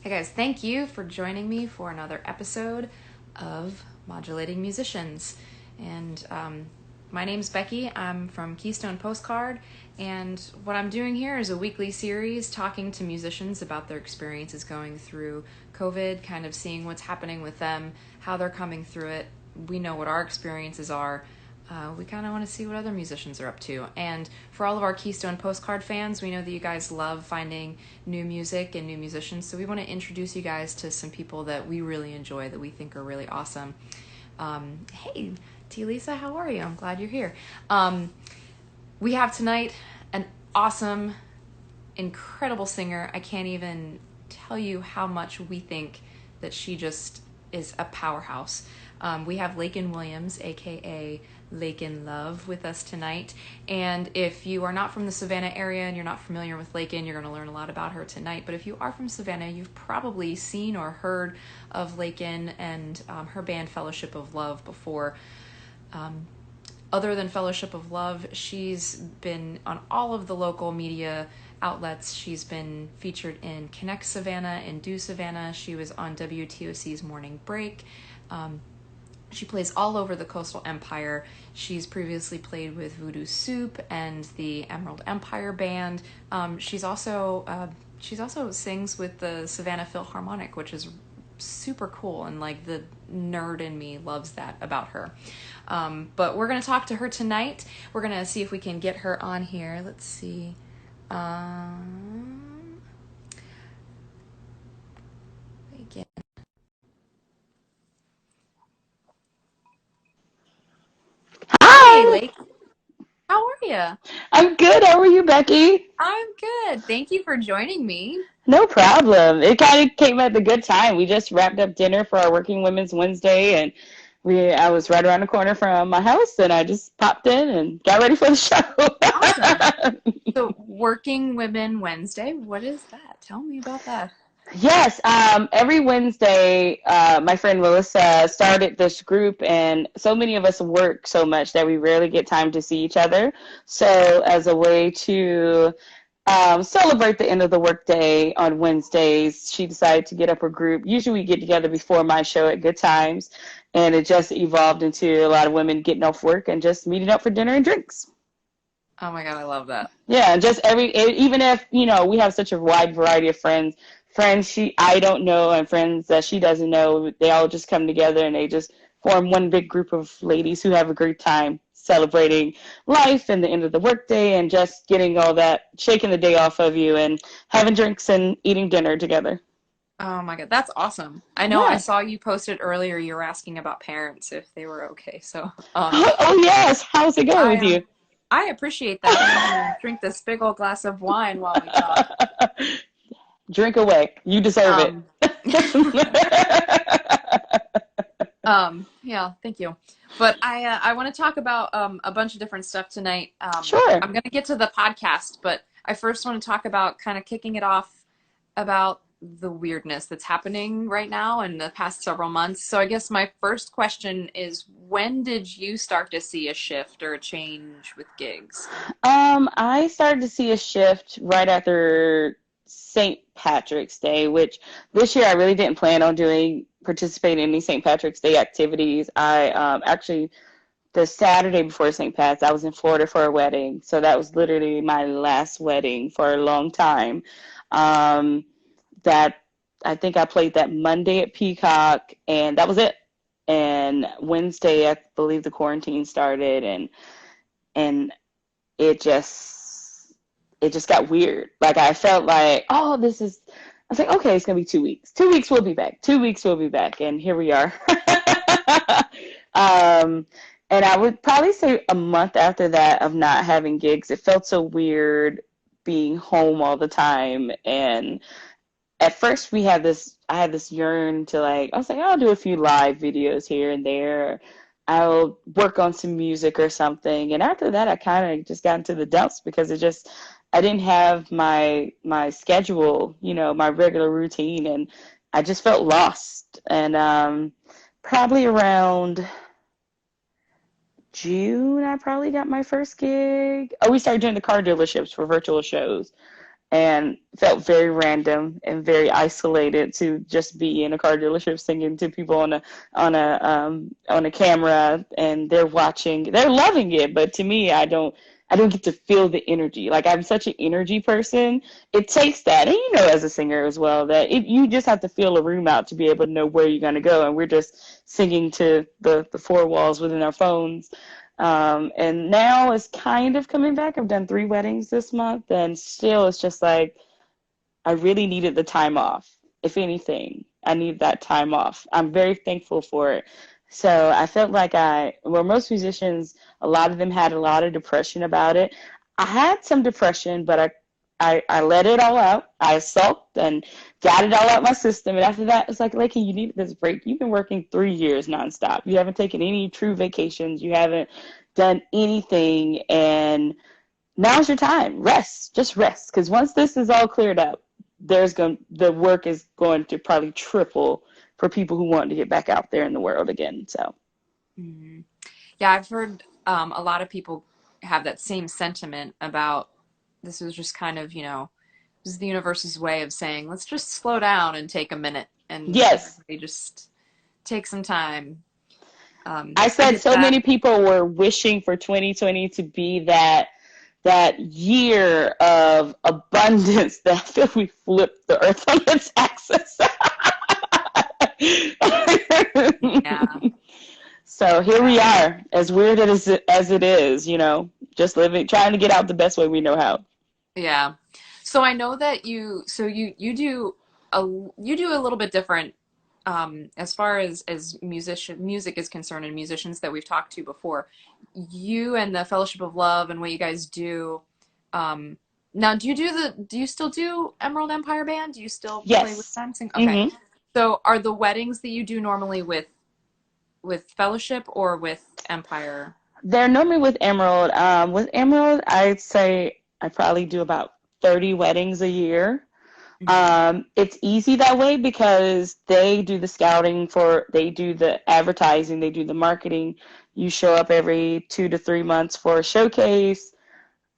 Hey guys, thank you for joining me for another episode of Modulating Musicians. And my name's Becky. I'm from Keystone Postcard. And what I'm doing here is a weekly series talking to musicians about their experiences going through COVID, kind of seeing what's happening with them, how they're coming through it. We know what our experiences are. We kind of want to see what other musicians are up to. And for all of our Keystone Postcard fans, we know that you guys love finding new music and new musicians, so we want to introduce you guys to some people that we really enjoy, that we think are really awesome. Hey, T. Lisa, how are you? I'm glad you're here. We have tonight an awesome, incredible singer. I can't even tell you how much we think that she just is a powerhouse. We have Laiken Williams, aka Laiken Love, with us tonight. And if you are not from the Savannah area and you're not familiar with Laiken, you're going to learn a lot about her tonight. But if you are from Savannah, you've probably seen or heard of Laiken and her band Fellowship of Love before. Other than Fellowship of Love, she's been on all of the local media outlets. She's been featured in Connect Savannah and Do Savannah. She was on WTOC's Morning Break. She plays all over the Coastal Empire. She's previously played with Voodoo Soup and the Emerald Empire Band. She's also sings with the Savannah Philharmonic, which is super cool, and like the nerd in me loves that about her. But we're gonna talk to her tonight. We're gonna see if we can get her on here. Let's see. Again. Hey, Hi, Lake. How are you? I'm good. How are you, Becky? I'm good. Thank you for joining me. No problem. It kind of came at the good time. We just wrapped up dinner for our Working Women's Wednesday, and I was right around the corner from my house, and I just popped in and got ready for the Awesome. show. So, Working Women Wednesday, what is that? Tell me about that. Yes, every Wednesday, my friend Melissa started this group, and so many of us work so much that we rarely get time to see each other. So, as a way to celebrate the end of the workday on Wednesdays, she decided to get up a group. Usually, we get together before my show at Good Times, and it just evolved into a lot of women getting off work and just meeting up for dinner and drinks. Oh my God, I love that. Yeah, just even if, we have such a wide variety of friends I don't know and friends that she doesn't know, they all just come together and they just form one big group of ladies who have a great time celebrating life and the end of the workday and just getting all that, shaking the day off of you and having drinks and eating dinner together. Oh my God, that's awesome. I know I Yeah. saw you posted earlier, you were asking about parents if they were okay. So, Oh, yes. How's it going I with you? I appreciate that. I'm gonna drink this big old glass of wine while we talk. Drink away. You deserve it. Um, yeah, thank you. But I want to talk about a bunch of different stuff tonight. Sure. I'm going to get to the podcast, but I first want to talk about kind of kicking it off about the weirdness that's happening right now in the past several months. So I guess my first question is, when did you start to see a shift or a change with gigs? I started to see a shift right after St. Patrick's Day, which this year I really didn't plan on participating in any St. Patrick's Day activities. I actually the Saturday before St. Pat's, I was in Florida for a wedding, so that was literally my last wedding for a long time. Um, that I think I played that Monday at Peacock, and that was it. And Wednesday, I believe the quarantine started, and it just got weird. Like I felt like, oh, I was like, okay, it's gonna be 2 weeks. 2 weeks we'll be back. 2 weeks we'll be back, and here we are. um, and I would probably say a month after that of not having gigs, it felt so weird being home all the time. And at first I had this yearn to like, I was like, I'll do a few live videos here and there. I'll work on some music or something. And after that, I kind of just got into the dumps because I didn't have my schedule, my regular routine, and I just felt lost. And probably around June, I probably got my first gig. Oh, we started doing the car dealerships for virtual shows. and felt very random and very isolated to just be in a car dealership singing to people on a camera, and they're watching, they're loving it, but to me, I don't get to feel the energy. Like, I'm such an energy person. It takes that, and as a singer as well, that you just have to feel a room out to be able to know where you're going to go, and we're just singing to the four walls within our phones. And now it's kind of coming back. I've done 3 weddings this month, and still it's just like I really needed the time off. If anything, I need that time off. I'm very thankful for it. So I felt like most musicians, a lot of them had a lot of depression about it. I had some depression, but I let it all out. I sulked and got it all out my system. And after that, it's like, Laiken, you need this break. You've been working 3 years nonstop. You haven't taken any true vacations. You haven't done anything. And now's your time. Rest. Just rest. Because once this is all cleared up, the work is going to probably triple for people who want to get back out there in the world again. So, Mm-hmm. Yeah, I've heard a lot of people have that same sentiment about this was just kind of, this is the universe's way of saying, let's just slow down and take a minute and yes, everybody just take some time. I I said get so that. many people were wishing for 2020 to be that year of abundance that I feel we flipped the earth on its axis. Yeah. So here we Yeah. are, as weird as it is, just living, trying to get out the best way we know how. Yeah. So I know that you do a little bit different as far as music is concerned and musicians that we've talked to before. You and the Fellowship of Love and what you guys do. Now, do you still do Emerald Empire Band? Do you still play with Yes. them? Sing? Okay. hmm So are the weddings that you do normally with Fellowship or with Empire? They're normally with Emerald. With Emerald, I'd say I probably do about 30 weddings a year. Hmm. It's easy that way because they do the scouting they do the advertising, they do the marketing. You show up every 2 to 3 months for a showcase.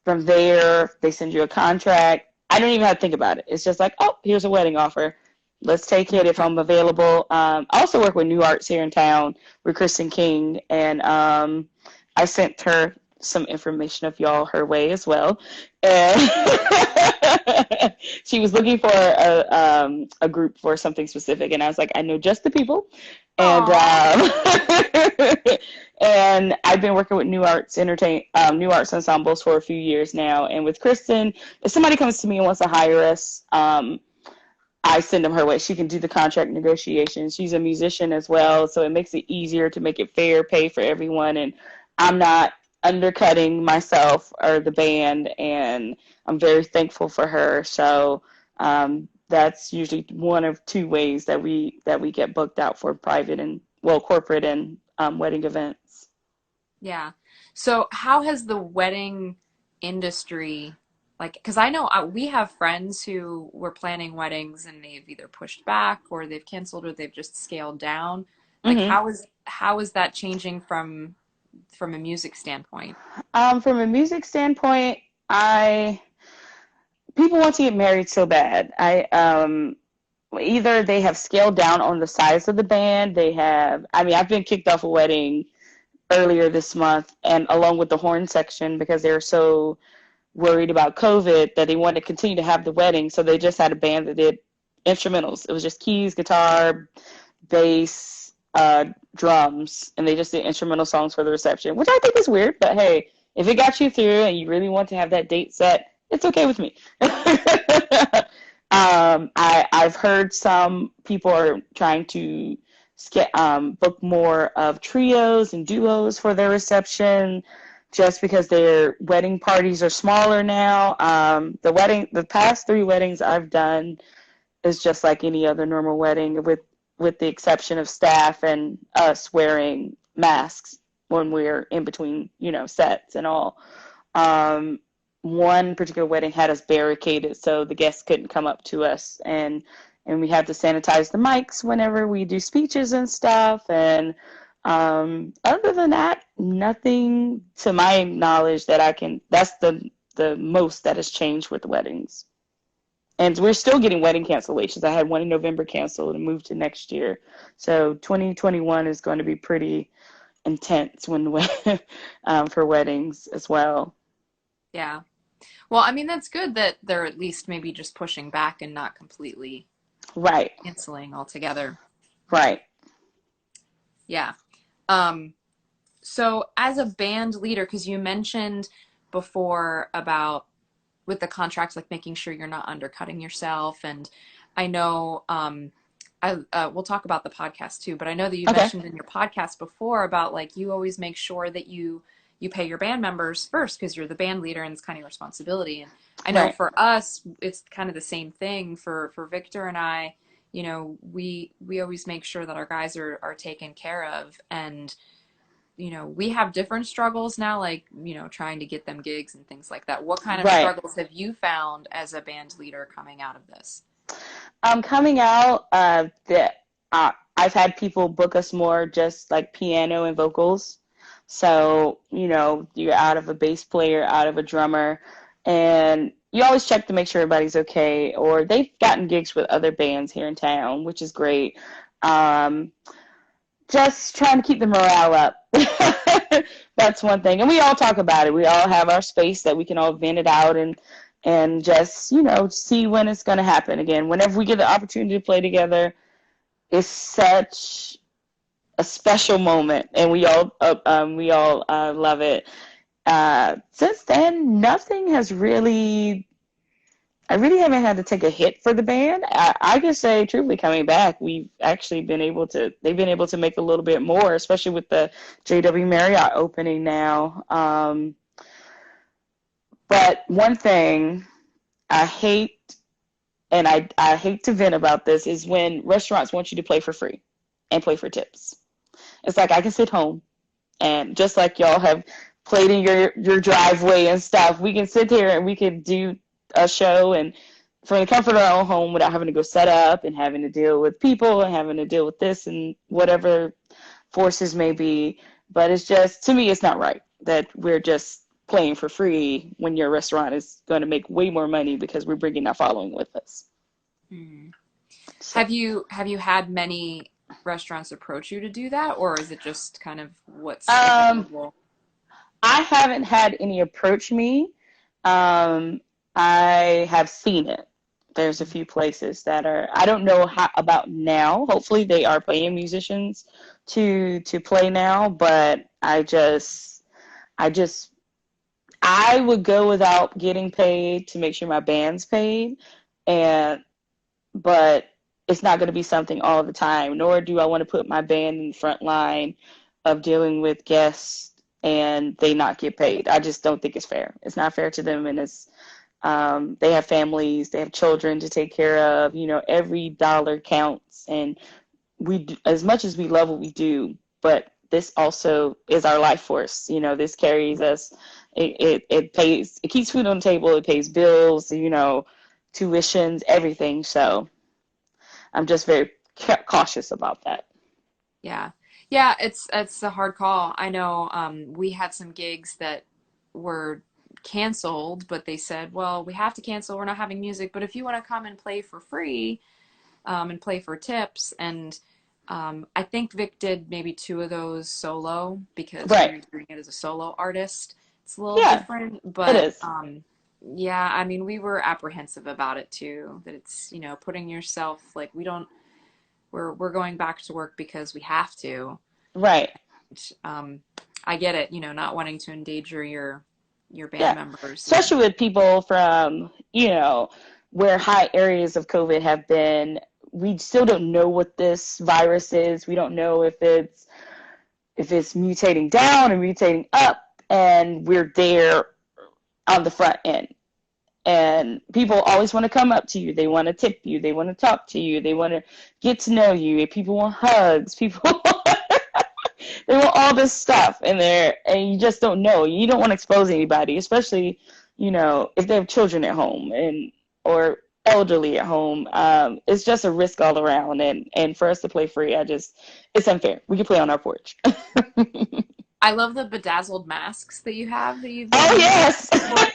From there, they send you a contract. I don't even have to think about it. It's just like, oh, here's a wedding offer. Let's take it if I'm available. I also work with New Arts here in town with Kristen King, and I sent her some information of y'all her way as well. And she was looking for a group for something specific, and I was like, I know just the people. And Aw. and I've been working with New Arts ensembles for a few years now. And with Kristen, if somebody comes to me and wants to hire us, I send them her way. She can do the contract negotiations. She's a musician as well, so it makes it easier to make it fair pay for everyone. And I'm not undercutting myself or the band, and I'm very thankful for her. So that's usually one of 2 ways that we get booked out for private and corporate and wedding events. Yeah. So how has the wedding industry, like, because I know we have friends who were planning weddings and they've either pushed back or they've canceled or they've just scaled down. Like, hmm how is that changing from a music standpoint? From a music standpoint, I people want to get married so bad. Either they have scaled down on the size of the band. I've been kicked off a wedding earlier this month, and along with the horn section, because they were so worried about COVID that they wanted to continue to have the wedding. So they just had a band that did instrumentals. It was just keys, guitar, bass, drums, and they just did instrumental songs for the reception, which I think is weird, but hey, if it got you through and you really want to have that date set, it's okay with me. I've heard some people are trying to book more of trios and duos for their reception, just because their wedding parties are smaller now. The past 3 weddings I've done is just like any other normal wedding, with the exception of staff and us wearing masks when we're in between, sets and all. Um, One particular wedding had us barricaded so the guests couldn't come up to us, and we had to sanitize the mics whenever we do speeches and stuff. And other than that, nothing to my knowledge that I can. That's the most that has changed with weddings. And we're still getting wedding cancellations. I had one in November canceled and moved to next year. So 2021 is going to be pretty intense for weddings as well. Yeah. Well, I mean, that's good that they're at least maybe just pushing back and not completely Right, canceling altogether. right. Yeah. Um, so as a band leader, because you mentioned before about with the contracts, like making sure you're not undercutting yourself. And I know, we'll talk about the podcast too, but I know that you Okay, mentioned in your podcast before about like you always make sure that you pay your band members first because you're the band leader and it's kind of your responsibility. And I know right, for us, it's kind of the same thing for Victor and I. You know, we always make sure that our guys are taken care of, and you know, we have different struggles now, like, you know, trying to get them gigs and things like that. What kind of right. struggles have you found as a band leader coming out of this? Coming out, I've had people book us more just like piano and vocals. So, you're out of a bass player, out of a drummer, and you always check to make sure everybody's okay. Or they've gotten gigs with other bands here in town, which is great. Um, just trying to keep the morale up. That's one thing. And we all talk about it. We all have our space that we can all vent it out and just, see when it's going to happen again. Whenever we get the opportunity to play together, it's such a special moment, and we all love it. Since then, nothing has really. I really haven't had to take a hit for the band. I can say, truthfully, coming back, we've actually been able to. They've been able to make a little bit more, especially with the JW Marriott opening now. But one thing I hate, and I hate to vent about this, is when restaurants want you to play for free and play for tips. It's like I can sit home and just like y'all have played in your driveway and stuff, we can sit here and we can do a show and from the comfort of our own home without having to go set up and having to deal with people and having to deal with this and whatever forces may be. But it's just, to me, it's not right that we're just playing for free when your restaurant is going to make way more money because we're bringing that following with us. Hmm. So, Have you had many restaurants approach you to do that, or is it just kind of what's um, available? I haven't had any approach me. Um, I have seen it. There's a few places that are. I don't know how about now. Hopefully, they are paying musicians to play now. But I just, I would go without getting paid to make sure my band's paid, and but it's not going to be something all the time. Nor do I want to put my band in the front line of dealing with guests and they not get paid. I just don't think it's fair. It's not fair to them, and they have families, they have children to take care of. Every dollar counts, and as much as we love what we do, but this also is our life force. This carries us. It pays. It keeps food on the table. It pays bills. Tuitions, everything. So I'm just very cautious about that. Yeah. Yeah, it's a hard call. I know we had some gigs that were canceled, but they said, well, we have to cancel. We're not having music, but if you want to come and play for free, and play for tips, and I think Vic did maybe two of those solo because he Right. was doing it as a solo artist. It's a little Yeah, different, it but is. yeah, I mean, we were apprehensive about it too, that it's, you know, putting yourself like we're going back to work because we have to. Right. um, I get it, you know, not wanting to endanger your band Yeah. members. And Especially with people from, where high areas of COVID have been. We still don't know what this virus is. We don't know if it's mutating down or mutating up, and we're there on the front end. And people always want to come up to you. They want to tip you. They want to talk to you. They want to get to know you. People want hugs. People they want all this stuff in there, and you just don't know. You don't want to expose anybody, especially if they have children at home or elderly at home. It's just a risk all around, and for us to play free, it's unfair. We can play on our porch. I love the bedazzled masks that you have that you've Oh been yes. before.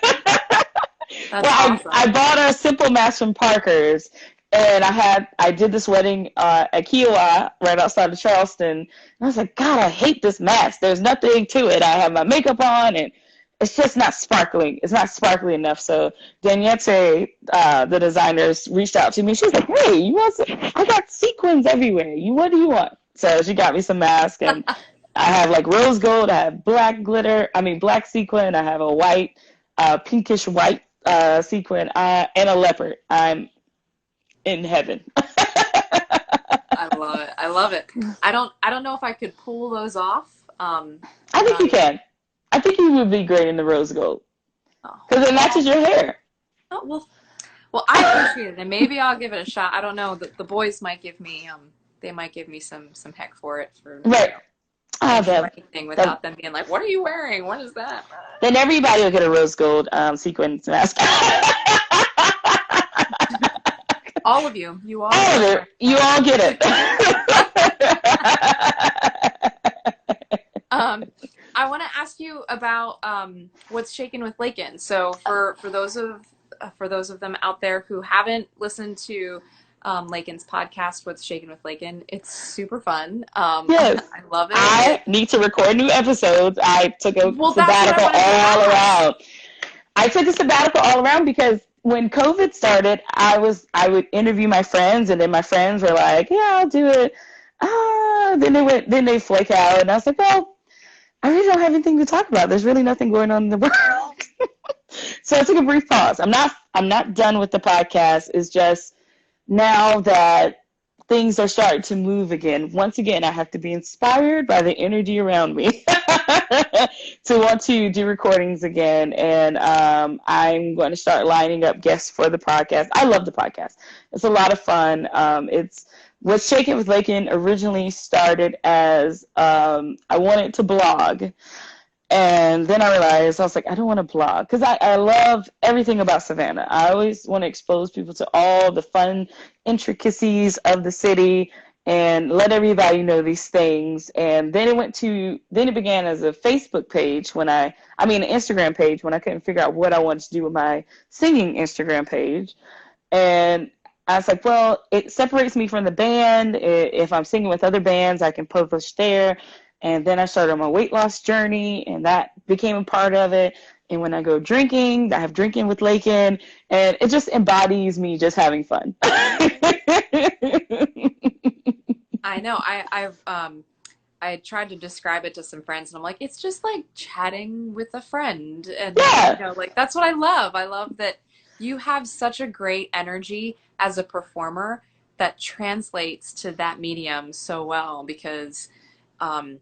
That's Well, I awesome. bought a simple mask from Parker's, and I did this wedding at Kiowa right outside of Charleston. And I was like, God, I hate this mask. There's nothing to it. I have my makeup on, and it's just not sparkling. It's not sparkly enough. So Daniette, the designers, reached out to me. She's like, Hey, you want some? I got sequins everywhere. What do you want? So she got me some masks, and I have like rose gold. I have black glitter. I mean, black sequin. I have a white, pinkish white sequin, and a leopard. I'm in heaven. I love it. I love it. I don't know if I could pull those off. I I'm think not you even. can. I think you would be great in the rose gold Oh, because it well, matches your hair. oh, well, I appreciate it, and maybe I'll give it a shot. I don't know. The boys might give me they might give me some heck for it for Right. can't show Then, anything then, without them being like, "What are you wearing? What is that?" then everybody will get a rose gold sequin mask. All of you, you all All get of it. it. You all get it. Um, I want to ask you about what's shaken with Laiken. So for those of them out there who haven't listened to Laiken's podcast, What's Shaken with Laiken, it's super fun. Yes. I love it. I need to record new episodes. I took a Well, that's what I sabbatical wanted to all ask. around. I took a sabbatical all around because when COVID started, I would interview my friends, and then my friends were like, "Yeah, I'll do it." Then they flake out, and I was like, "Well, I really don't have anything to talk about. There's really nothing going on in the world." So I took a brief pause. I'm not done with the podcast. It's just now that things are starting to move again, once again, I have to be inspired by the energy around me to want to do recordings again. And I'm going to start lining up guests for the podcast. I love the podcast. It's a lot of fun. It's What's Shaken with Lakin originally started as I wanted to blog. And then I realized, I was like, I don't want to blog because I love everything about Savannah. I always want to expose people to all the fun intricacies of the city and let everybody know these things. And then it began as a Facebook page an Instagram page when I couldn't figure out what I wanted to do with my singing Instagram page. And I was like, well, it separates me from the band. If I'm singing with other bands, I can publish there. And then I started my weight loss journey, and that became a part of it. And when I go drinking, I have drinking with Laiken, and it just embodies me just having fun. I know. I tried to describe it to some friends, and I'm like, it's just like chatting with a friend, and Yeah. like that's what I love. I love that you have such a great energy as a performer that translates to that medium so well because um,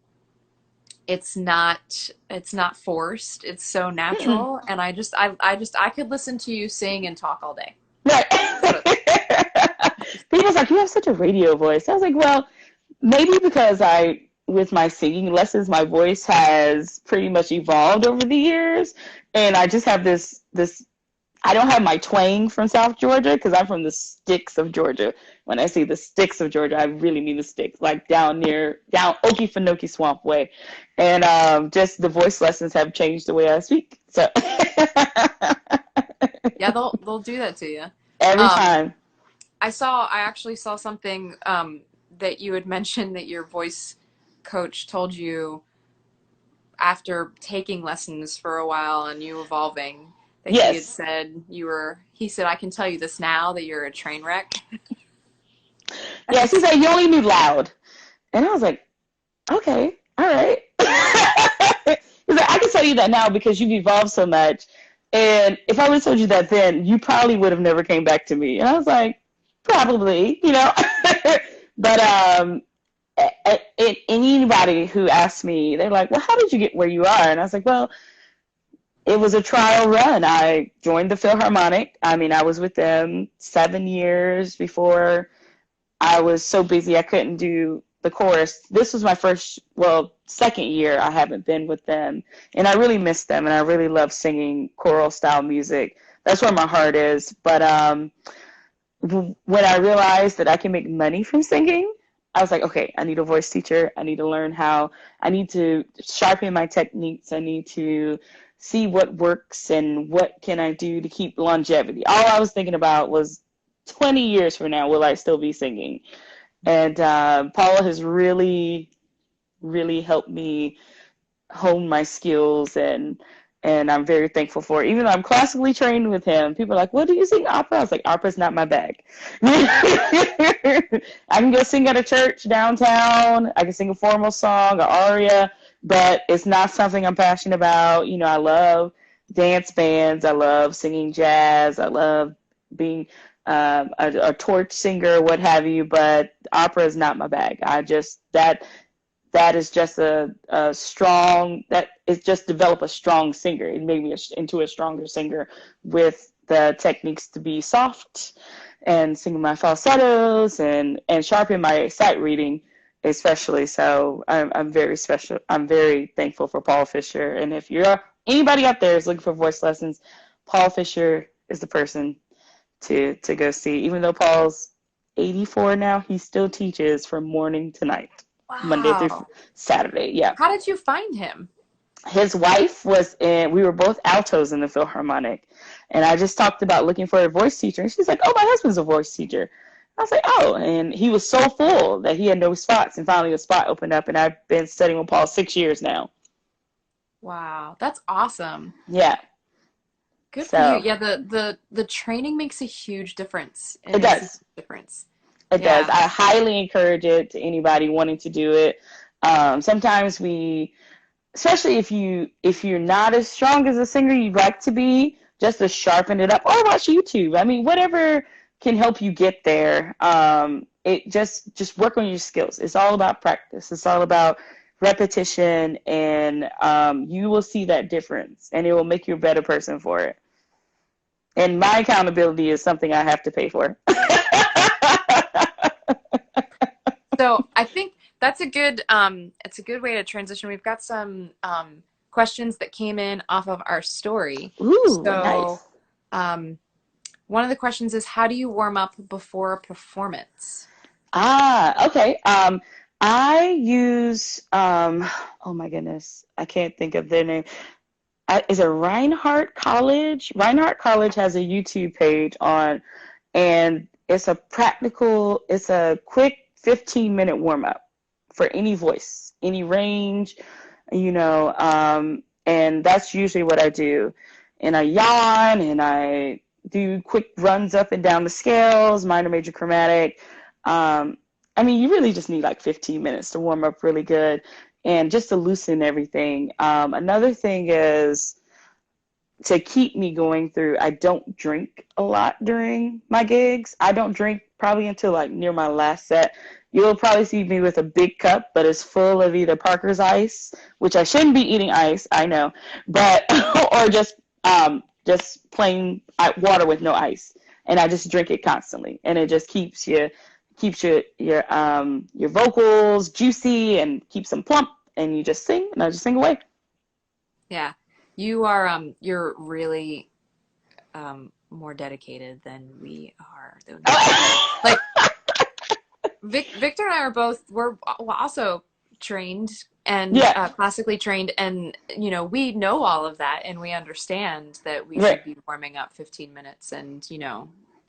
it's not forced. It's so Mm-mm. natural, and I could listen to you sing and talk all day. Right. That's what People's like, you have such a radio voice. I was like, well, maybe because with my singing lessons, my voice has pretty much evolved over the years, and I just have this. I don't have my twang from South Georgia because I'm from the sticks of Georgia. When I say the sticks of Georgia, I really mean the sticks, like down Okefenokee Swamp way, and just the voice lessons have changed the way I speak. So yeah, they'll do that to you. every Um, time, I actually saw something that you had mentioned that your voice coach told you after taking lessons for a while and you evolving that he had yes. said he said, I can tell you this now that you're a train wreck. Yeah, she said, you only need loud. And I was like, okay, all right. He's like, I can tell you that now because you've evolved so much. And if I would have told you that then, you probably would have never came back to me. And I was like, probably, you know. But anybody who asks me, they're like, well, how did you get where you are? And I was like, well, it was a trial run. I joined the Philharmonic. I mean, I was with them 7 years before I was so busy I couldn't do the chorus. This was my second year I haven't been with them. And I really miss them, and I really love singing choral style music. That's where my heart is. But when I realized that I can make money from singing, I was like, okay, I need a voice teacher. I need to learn I need to sharpen my techniques. I need to see what works and what can I do to keep longevity. All I was thinking about was 20 years from now, will I still be singing? And Paula has really, really helped me hone my skills, and I'm very thankful for it. Even though I'm classically trained with him, people are like, "What do you sing opera?" I was like, "Opera's not my bag." I can go sing at a church downtown. I can sing a formal song, or aria, but it's not something I'm passionate about. You know, I love dance bands. I love singing jazz. I love being a torch singer, what have you. But opera is not my bag. I just that is just a strong, that is just develop a strong singer. It made me into a stronger singer with the techniques to be soft and singing my falsettos and sharpen my sight reading, especially. So I'm very special. I'm very thankful for Paul Fisher. And if you're anybody out there is looking for voice lessons, Paul Fisher is the person to go see. Even though Paul's 84 now, he still teaches from morning to night. Wow. Monday through Saturday, yeah. How did you find him? His wife was we were both altos in the Philharmonic. And I just talked about looking for a voice teacher. And she's like, "Oh, my husband's a voice teacher." I was like, "Oh." And he was so full that he had no spots. And finally a spot opened up. And I've been studying with Paul 6 years now. Wow. That's awesome. Yeah. Good for you. Yeah, the training makes a huge difference. It does. It does. I highly encourage it to anybody wanting to do it. Sometimes especially if you're not as strong as a singer you'd like to be, just to sharpen it up, or watch YouTube. I mean, whatever can help you get there. It just work on your skills. It's all about practice. It's all about repetition, and you will see that difference, and it will make you a better person for it. And my accountability is something I have to pay for. So I think that's a good way to transition. We've got some questions that came in off of our story. Ooh, so nice. One of the questions is, how do you warm up before a performance? Okay. I use oh my goodness, I can't think of their name. Is it Reinhardt College? Reinhardt College has a YouTube page and it's a quick 15-minute warm-up for any voice, any range, and that's usually what I do. And I yawn, and I do quick runs up and down the scales, minor, major, chromatic. You really just need like 15 minutes to warm up really good and just to loosen everything. Another thing is to keep me going through, I don't drink a lot during my gigs. I don't drink probably until like near my last set. You'll probably see me with a big cup, but it's full of either Parker's Ice, which I shouldn't be eating ice, I know, but or just plain water with no ice, and I just drink it constantly, and it just keeps your vocals juicy and keeps them plump, and you just sing, and I just sing away. Yeah, you are you're really more dedicated than we are. Like Victor and I we're also trained and classically trained, and we know all of that, and we understand that we should be warming up 15 minutes, and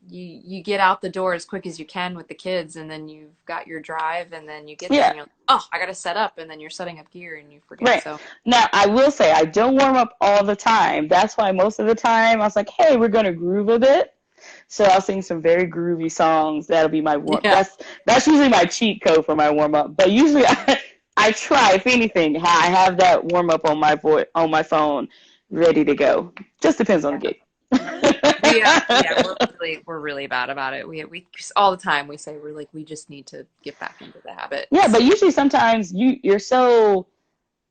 you get out the door as quick as you can with the kids, and then you've got your drive, and then you get there and you're like, oh, I gotta set up, and then you're setting up gear and you forget. Right. So now I will say I don't warm up all the time. That's why most of the time I was like, hey, we're gonna groove a bit. So I'll sing some very groovy songs. That'll be my warm. Yeah. That's usually my cheat code for my warm up. But usually I try, if anything, I have that warm up on my phone ready to go. Just depends on the gig. We're really bad about it. We all the time we say we just need to get back into the habit. Yeah, but usually sometimes you're so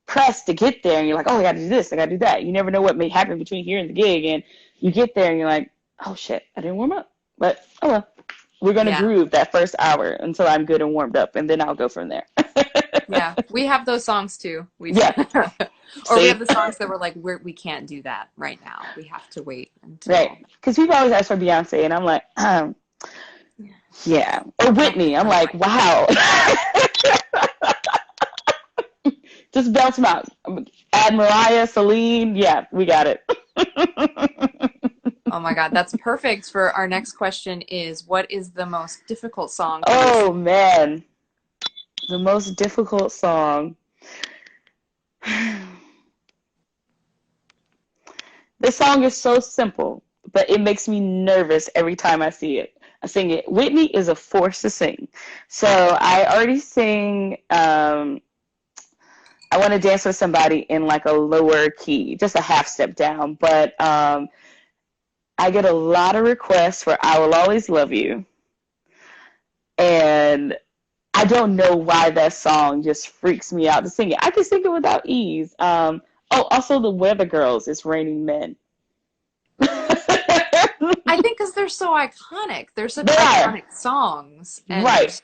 pressed to get there, and you're like, oh, I got to do this, I got to do that. You never know what may happen between here and the gig, and you get there and you're like, oh shit, I didn't warm up. But oh well, we're gonna groove that first hour until I'm good and warmed up, and then I'll go from there. Yeah, we have those songs too. Or we have the songs that we're like, we can't do that right now. We have to wait until. Right, because people always ask for Beyonce, and I'm like, yeah, or Whitney. I'm like, wow. Just belt them out. Add Mariah, Celine. Yeah, we got it. Oh my God, that's perfect for our next question is, what is the most difficult song for you? Oh, man. The most difficult song. This song is so simple, but it makes me nervous every time I see it. I sing it. Whitney is a force to sing. So I already sing I Want to Dance with Somebody in like a lower key, just a half step down. But I get a lot of requests for I Will Always Love You. And I don't know why that song just freaks me out to sing it. I can sing it without ease. Also the Weather Girls, It's Raining Men. I think because they're so iconic. They're such iconic songs. And right.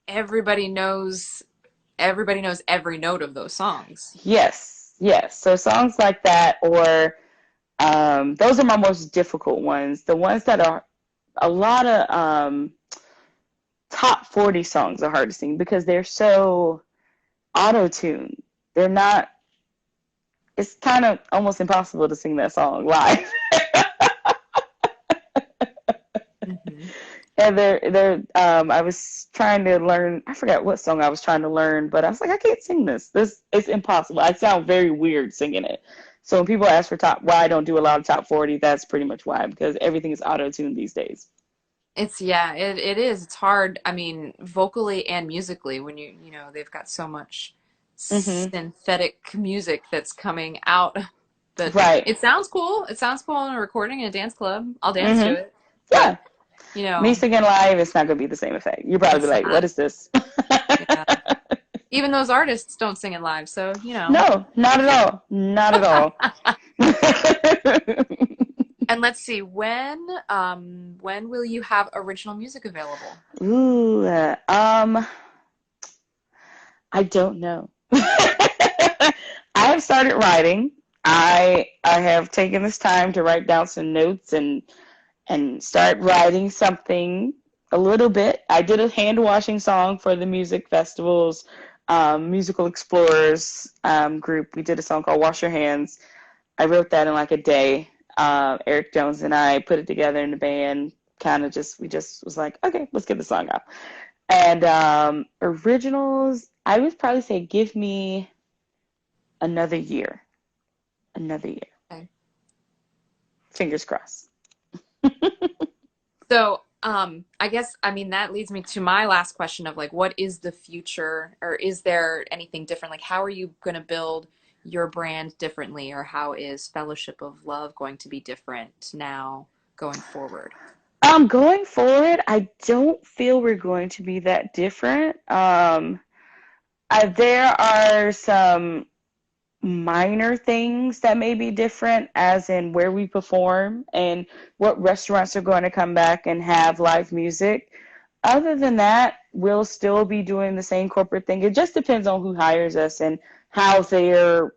everybody knows every note of those songs. Yes. So songs like that, or those are my most difficult ones. The ones that are a lot of top 40 songs are hard to sing because they're so auto-tuned. They're not, it's kind of almost impossible to sing that song live. Mm-hmm. And I was trying to learn, I forgot what song I was trying to learn, but I was like, I can't sing this. It's impossible. I sound very weird singing it. So when people ask for why I don't do a lot of top 40, that's pretty much why, because everything is auto-tuned these days. It is. It's hard. I mean, vocally and musically when they've got so much synthetic music that's coming out. But right. It sounds cool. It sounds cool in a recording in a dance club. I'll dance to it. Yeah. But, me singing live, it's not going to be the same effect. You'll probably be like, what is this? Yeah. Even those artists don't sing it live, so, No, not at all. Not at all. And let's see, when will you have original music available? Ooh, I don't know. I have started writing. I have taken this time to write down some notes and start writing something a little bit. I did a hand washing song for the music festivals, Musical Explorers group. We did a song called Wash Your Hands. I wrote that in like a day. Eric Jones and I put it together in the band. We just was like, okay, let's get the song out. And originals, I would probably say give me another year. Okay. Fingers crossed. So, I guess, that leads me to my last question of like, what is the future, or is there anything different? Like, how are you going to build your brand differently, or how is Fellowship of Love going to be different now going forward? Going forward, I don't feel we're going to be that different. There are some minor things that may be different, as in where we perform and what restaurants are going to come back and have live music. Other than that, we'll still be doing the same corporate thing. It just depends on who hires us and how their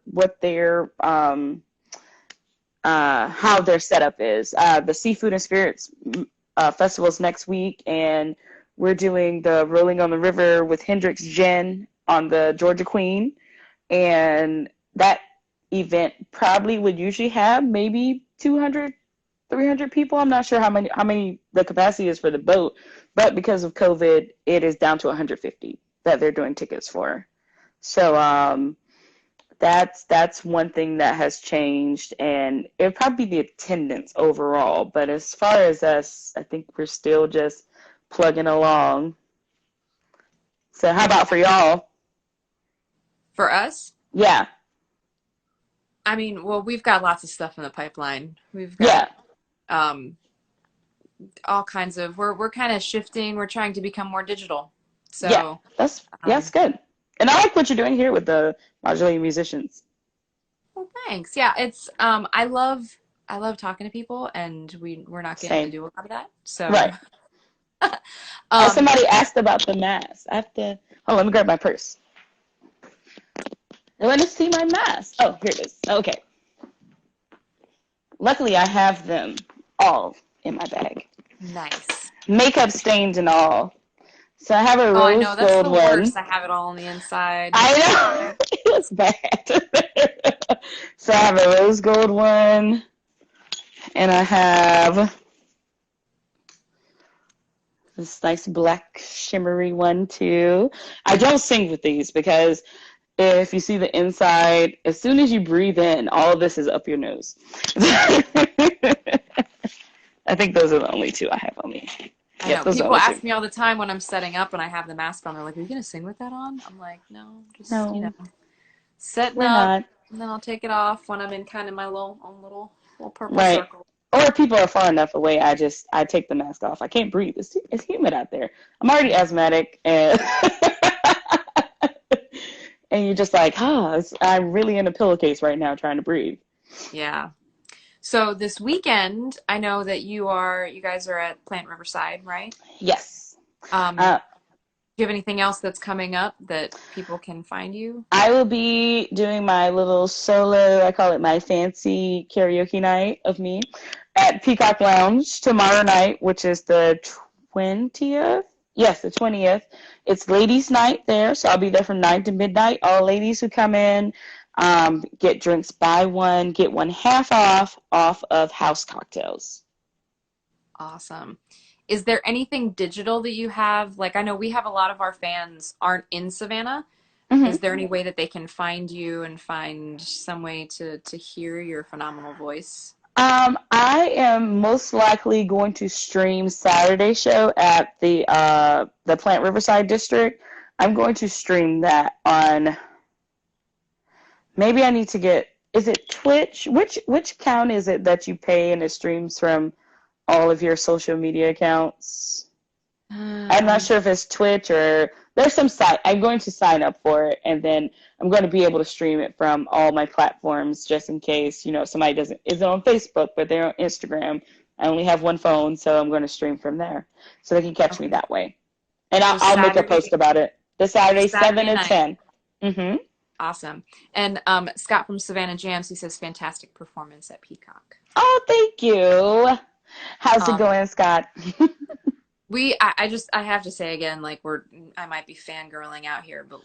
setup is. The Seafood and Spirits Festival's next week, and we're doing the Rolling on the River with Hendrix Gin on the Georgia Queen, and that event probably would usually have maybe 200, 300 people. I'm not sure how many the capacity is for the boat, but because of COVID, it is down to 150 that they're doing tickets for. So that's one thing that has changed, and it'll probably be the attendance overall. But as far as us, I think we're still just plugging along. So how about for y'all? For us? Yeah. Well, we've got lots of stuff in the pipeline. We've got all kinds of, we're kind of shifting. We're trying to become more digital. So yeah, that's good. And I like what you're doing here with the Modulating Musicians. Well, thanks. Yeah, it's I love talking to people, and we're not getting to do a lot of that. So right. Somebody asked about the mask. Let me grab my purse. I want to see my mask. Oh, here it is. Okay. Luckily, I have them all in my bag. Nice. Makeup stains and all. So I have a rose gold one. I know, that's the worst. I have it all on the inside. I know. looks bad. So I have a rose gold one, and I have this nice black shimmery one too. I don't sing with these because if you see the inside, as soon as you breathe in, all of this is up your nose. I think those are the only two I have on me. I Yep, know. those are the People only ask two. me all the time when I'm setting up and I have the mask on. They're like, "Are you gonna sing with that on?" I'm like, "No, just No, setting we're up, not. and then I'll take it off when I'm in kind of my little own little purple Right. circle." Or if people are far enough away, I take the mask off. I can't breathe. It's humid out there. I'm already asthmatic, and and you're just like, I'm really in a pillowcase right now trying to breathe. Yeah. So this weekend, I know that you guys are at Plant Riverside, right? Yes. Do Uh, you have anything else that's coming up that people can find you? I will be doing my little solo, I call it my fancy karaoke night of me at Peacock Lounge tomorrow night, which is the 20th. Yes, the 20th. It's ladies' night there, so I'll be there from 9 to midnight. All ladies who come in get drinks, buy one, get one half off of house cocktails. Awesome. Is there anything digital that you have? Like, I know we have a lot of our fans aren't in Savannah. Hmm. Is there any way that they can find you and find some way to hear your phenomenal voice? I am most likely going to stream Saturday show at the Plant Riverside District. I'm going to stream that on. Maybe I need to get. Is it Twitch? Which account is it that you pay and it streams from all of your social media accounts? I'm not Um, sure if it's Twitch or there's some site. I'm going to sign up for it, and then I'm going to be able to stream it from all my platforms, just in case somebody isn't on Facebook, but they're on Instagram. I only have one phone, so I'm going to stream from there, so they can catch me okay. that way. And So I'll make a post about it this Saturday, seven Saturday to night. 10. Mm-hmm. Awesome. And Scott from Savannah Jams, he says fantastic performance at Peacock. Oh, thank you. How's it Um, going, Scott? I have to say again, like I might be fangirling out here, but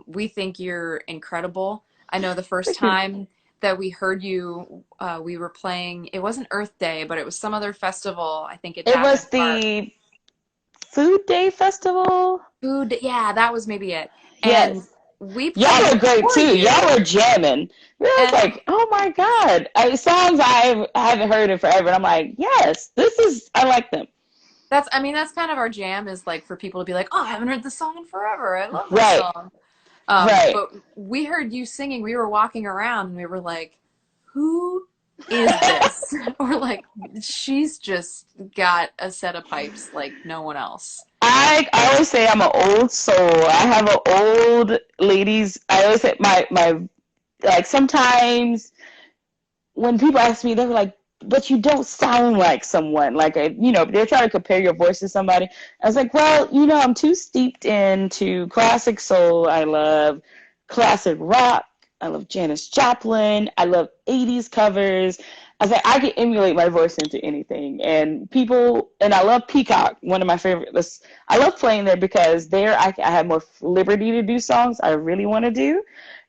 we think you're incredible. I know the first Thank you. time that we heard you, we were playing, it wasn't Earth Day, but it was some other festival, I think at It Davenant was Park. the Food Day Festival. Food, yeah, that was maybe it. And Yes. we Y'all played were great before too. Y'all you. were jamming. I was And like, oh my God. Songs I haven't heard in forever. And I'm like, yes, I like them. I mean, that's kind of our jam is like for people to be like, oh, I haven't heard this song in forever. I love this Right, song. right. But we heard you singing. We were walking around and we were like, who is this? We're like, she's just got a set of pipes like no one else. I always say I'm an old soul. I have an old ladies. I always say my like sometimes when people ask me, they're like, but you don't sound like someone. Like, they're trying to compare your voice to somebody. I was like, well, I'm too steeped into classic soul. I love classic rock. I love Janis Joplin. I love 80s covers. I was like, I can emulate my voice into anything. And I love Peacock, one of my favorites. I love playing there because there I have more liberty to do songs I really want to do.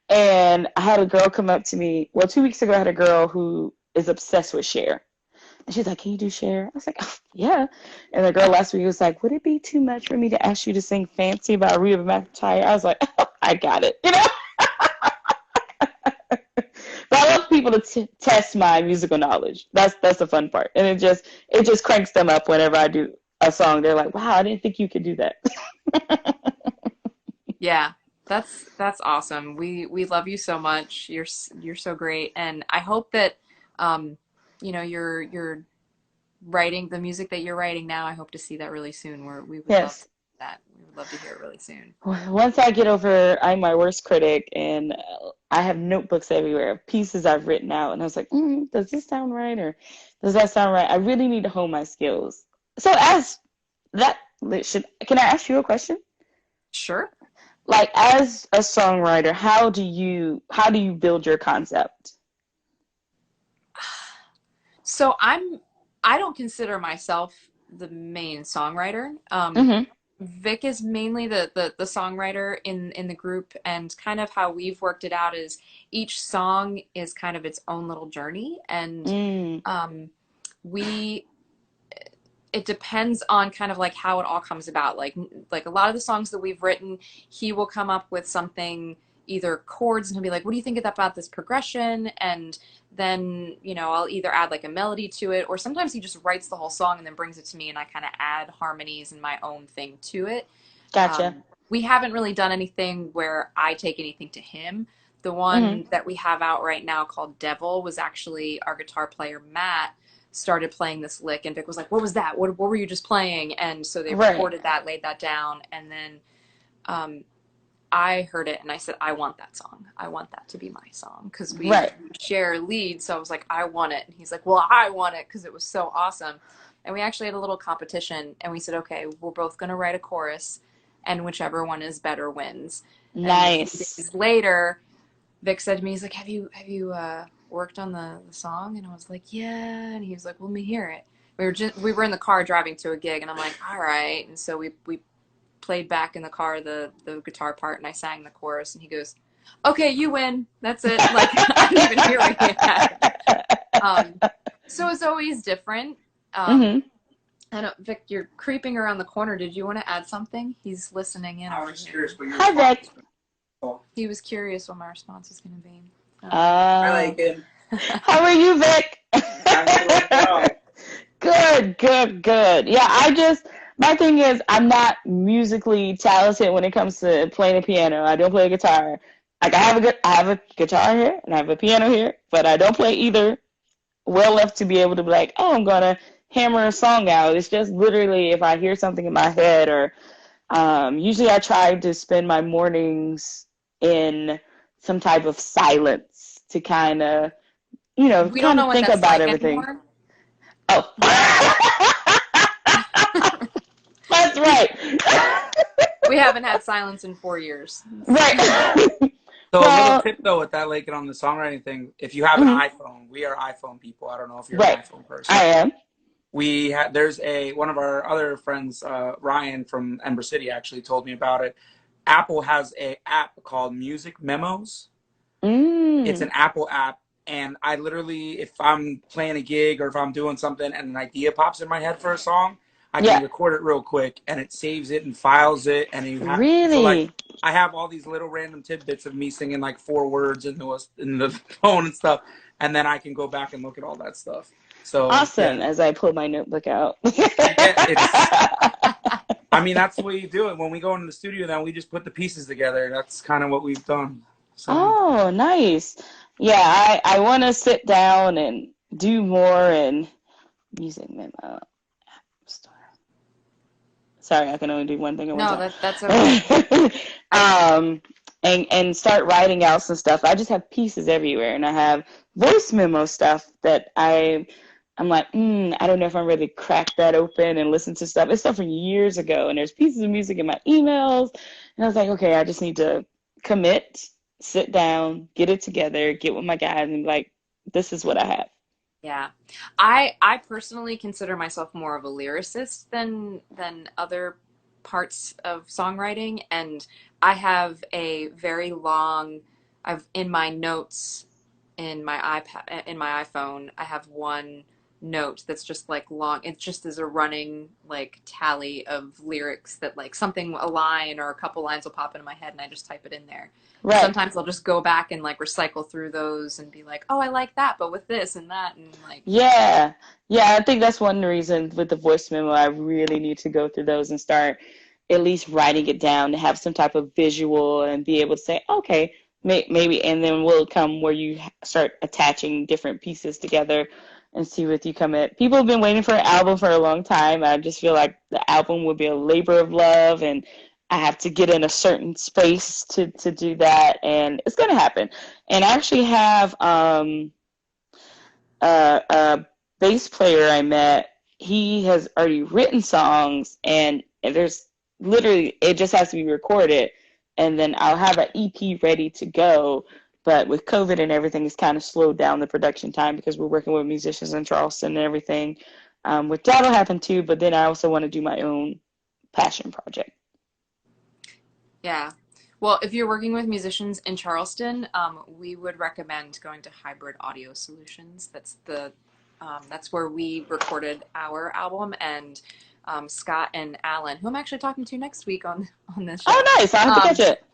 And I had a girl come up to me. Well, 2 weeks ago, I had a girl who is obsessed with Cher. And she's like, can you do Cher? I was like, oh, yeah. And the girl last week was like, would it be too much for me to ask you to sing Fancy by Reba McEntire? I was like, oh, I got it. But I love people to test my musical knowledge. That's the fun part. And it just cranks them up whenever I do a song. They're like, wow, I didn't think you could do that. Yeah, that's awesome. We love you so much. You're so great, and I hope that um, you're writing the music that you're writing now. I hope to see that really soon. We would love Yes. that. We would love to hear it really soon. Once I get over, I'm my worst critic, and I have notebooks everywhere of pieces I've written out, and I was like, does this sound right, or does that sound right? I really need to hone my skills. So as that can I ask you a question? Sure. Like as a songwriter, how do you build your concept? So I don't consider myself the main songwriter. Mm-hmm. Vic is mainly the songwriter in the group, and kind of how we've worked it out is each song is kind of its own little journey, and Mm, um, we it depends on kind of like how it all comes about. Like a lot of the songs that we've written, he will come up with something, either chords, and he'll be like, "What do you think about this progression?" And then, I'll either add like a melody to it, or sometimes he just writes the whole song and then brings it to me, and I kind of add harmonies and my own thing to it. gotcha. We haven't really done anything where I take anything to him. The Hmm. one that we have out right now called Devil was actually our guitar player Matt started playing this lick, and Vic was like, "What was that? What were you just playing?" And so they Right, recorded that, laid that down, and then um, I heard it and I said, "I want that song. I want that to be my song," because we right. share leads. So I was like, "I want it," and he's like, "Well, I want it," because it was so awesome. And we actually had a little competition, and we said, "Okay, we're both going to write a chorus, and whichever one is better wins." And a few Nice. days later, Vic said to me, he's like, "Have you worked on the song?" And I was like, "Yeah." And he was like, "Well, let me hear it." We were in the car driving to a gig, and I'm like, "All right." And so we played back in the car the guitar part, and I sang the chorus, and he goes, "Okay, you win. That's it." Like, I didn't even hear what he had. Um, so it's always different. Hmm. I don't, Vic, you're creeping around the corner. Did you want to add something? He's listening in. I was curious what your Hi, response Vic. was going He was curious what my response was going to be. I Uh, like it. how are you, Vic? I'm doing well. Good, good, good. Yeah, my thing is, I'm not musically talented when it comes to playing a piano. I don't play a guitar. Like, I have a guitar here and I have a piano here, but I don't play either well enough to be able to be like, oh, I'm gonna hammer a song out. It's just literally if I hear something in my head, or usually I try to spend my mornings in some type of silence to kind of, We don't kind know of what think that's about like everything. anymore. Oh, that's right. We haven't had silence in 4 years. Right. So a little Well, tip though with that, like on the songwriting thing, if you have an mhm, iPhone, we are iPhone people. I don't know if you're an right. iPhone I person. am. There's one of our other friends, Ryan from Ember City, actually told me about it. Apple has a app called Music Memos. It's Mm, an Apple app, and I literally, if I'm playing a gig or if I'm doing something and an idea pops in my head for a song, I can yeah. record it real quick, and it saves it and files it, and so like Really I have all these little random tidbits of me singing like 4 words in the phone and stuff, and then I can go back and look at all that stuff. So awesome. yeah, As I pull my notebook out. yeah, I mean that's the way you do it. When we go into the studio, then we just put the pieces together. That's kind of what we've done. So. Oh, nice. Yeah, I want to sit down and do more in music memo. Store. Sorry, I can only do one thing at one No, time. that's okay. I um, and start writing out some stuff. I just have pieces everywhere, and I have voice memo stuff that I'm like, I don't know if I'm ready to crack that open and listen to stuff. It's stuff from years ago, and there's pieces of music in my emails, and I was like, okay, I just need to commit, sit down, get it together, get with my guys, and be like, this is what I have. Yeah. I personally consider myself more of a lyricist than other parts of songwriting, and I have a very long I've in my notes in my iPad in my iPhone, I have one note that's just like long. It just is a running like tally of lyrics that like something a line or a couple lines will pop into my head and I just type it in there. And Right. sometimes I'll just go back and like recycle through those and be like, "Oh, I like that, but with this and that," and like, Yeah. Yeah, I think that's one reason with the voice memo, I really need to go through those and start at least writing it down to have some type of visual and be able to say, okay, maybe, and then will come where you start attaching different pieces together and see what you come at. People have been waiting for an album for a long time. I just feel like the album would be a labor of love, and I have to get in a certain space to do that, and it's going to happen. And I actually have a bass player I met. He has already written songs, and there's literally it just has to be recorded, and then I'll have an EP ready to go. But with COVID and everything, it's kind of slowed down the production time because we're working with musicians in Charleston and everything. Which that'll happen too. But then I also want to do my own passion project. Yeah. Well, if you're working with musicians in Charleston, we would recommend going to Hybrid Audio Solutions. That's where we recorded our album, and Scott and Alan, who I'm actually talking to next week on this show. Oh, nice! I have to catch it.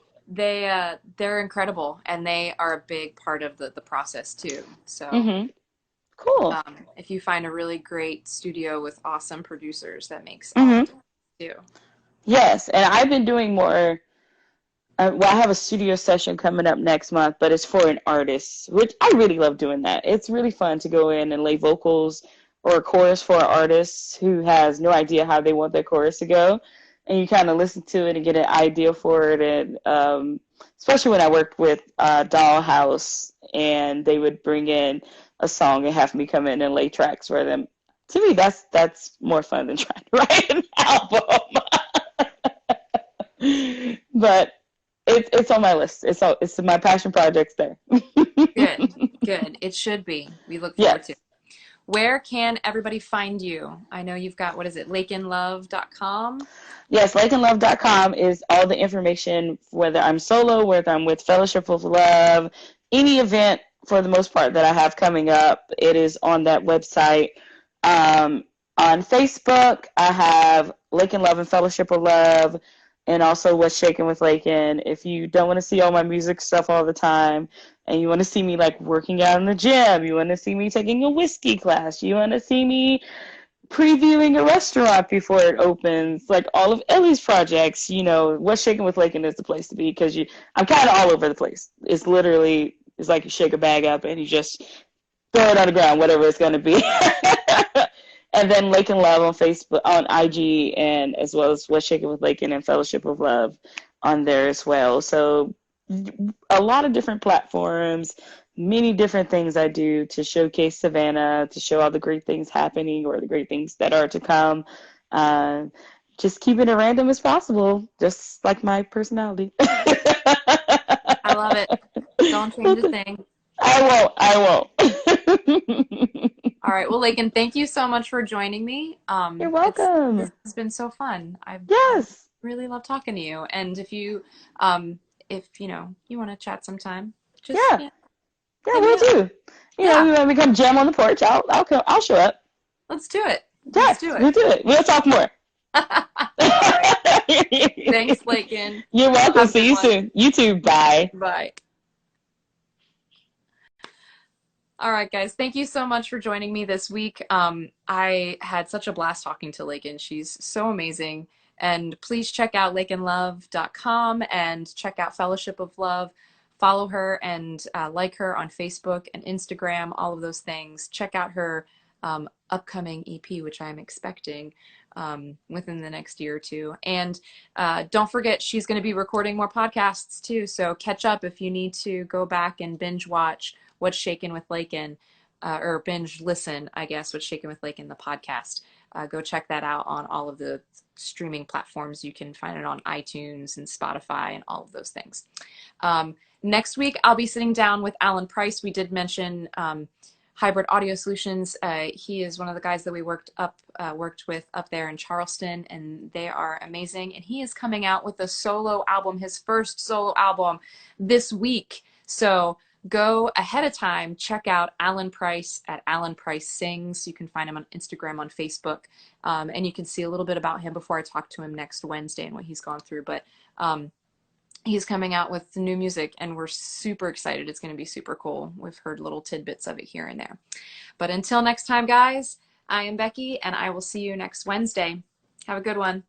They're incredible, and they are a big part of the process too. So, cool. If you find a really great studio with awesome producers, that makes all the difference too. Yes, and I've been doing more. Well, I have a studio session coming up next month, but it's for an artist, which I really love doing that. It's really fun to go in and lay vocals or a chorus for an artist who has no idea how they want their chorus to go. And you kind of listen to it and get an idea for it. And especially when I worked with Dollhouse, and they would bring in a song and have me come in and lay tracks for them. To me, that's more fun than trying to write an album. But it's on my list. It's my passion projects there. Good. It should be. We look forward to it. Where can everybody find you? I know you've got, what is it, laikenlove.com? Yes, laikenlove.com is all the information, whether I'm solo, whether I'm with Fellowship of Love, any event for the most part that I have coming up, it is on that website. On Facebook, I have Laiken Love and Fellowship of Love, and also What's Shaking with Laiken. If you don't want to see all my music stuff all the time, and you want to see me like working out in the gym, you want to see me taking a whiskey class, you want to see me previewing a restaurant before it opens, like all of Ellie's projects, What's Shaking with Laiken is the place to be, because I'm kind of all over the place. It's like you shake a bag up and you just throw it on the ground, whatever it's going to be. And then Laiken Love on Facebook, on IG, and as well as What's Shaking with Laiken and Fellowship of Love on there as well. So a lot of different platforms, many different things I do to showcase Savannah, to show all the great things happening or the great things that are to come. Just keeping it random as possible, just like my personality. I love it. Don't change a thing. I won't. All right. Well, Laiken, thank you so much for joining me. You're welcome. This has been so fun. I've really loved talking to you. And if you want to chat sometime, just we'll do. You want me to come jam on the porch? I'll show up. Let's do it. Yes, we'll do it. We'll talk more. Thanks, Laiken. You're welcome. See you soon. You too. Bye. Bye. All right, guys. Thank you so much for joining me this week. I had such a blast talking to Laiken. She's so amazing. And please check out laikenlove.com and check out Fellowship of Love. Follow her and like her on Facebook and Instagram, all of those things. Check out her upcoming EP, which I'm expecting within the next year or two. And don't forget, she's going to be recording more podcasts too. So catch up if you need to go back and binge watch What's Shaking with Laiken, or binge listen, I guess, What's Shaking with Laiken, the podcast. Go check that out on all of the streaming platforms. You can find it on iTunes and Spotify and all of those things. Next week, I'll be sitting down with Alan Price. We did mention Hybrid Audio Solutions. He is one of the guys that we worked with up there in Charleston, and they are amazing. And he is coming out with a solo album, his first solo album this week. So go ahead of time, check out Alan Price at Alan Price Sings. You can find him on Instagram, on Facebook, and you can see a little bit about him before I talk to him next Wednesday and what he's gone through. But he's coming out with new music, and we're super excited. It's going to be super cool. We've heard little tidbits of it here and there. But until next time, guys, I am Becky, and I will see you next Wednesday. Have a good one.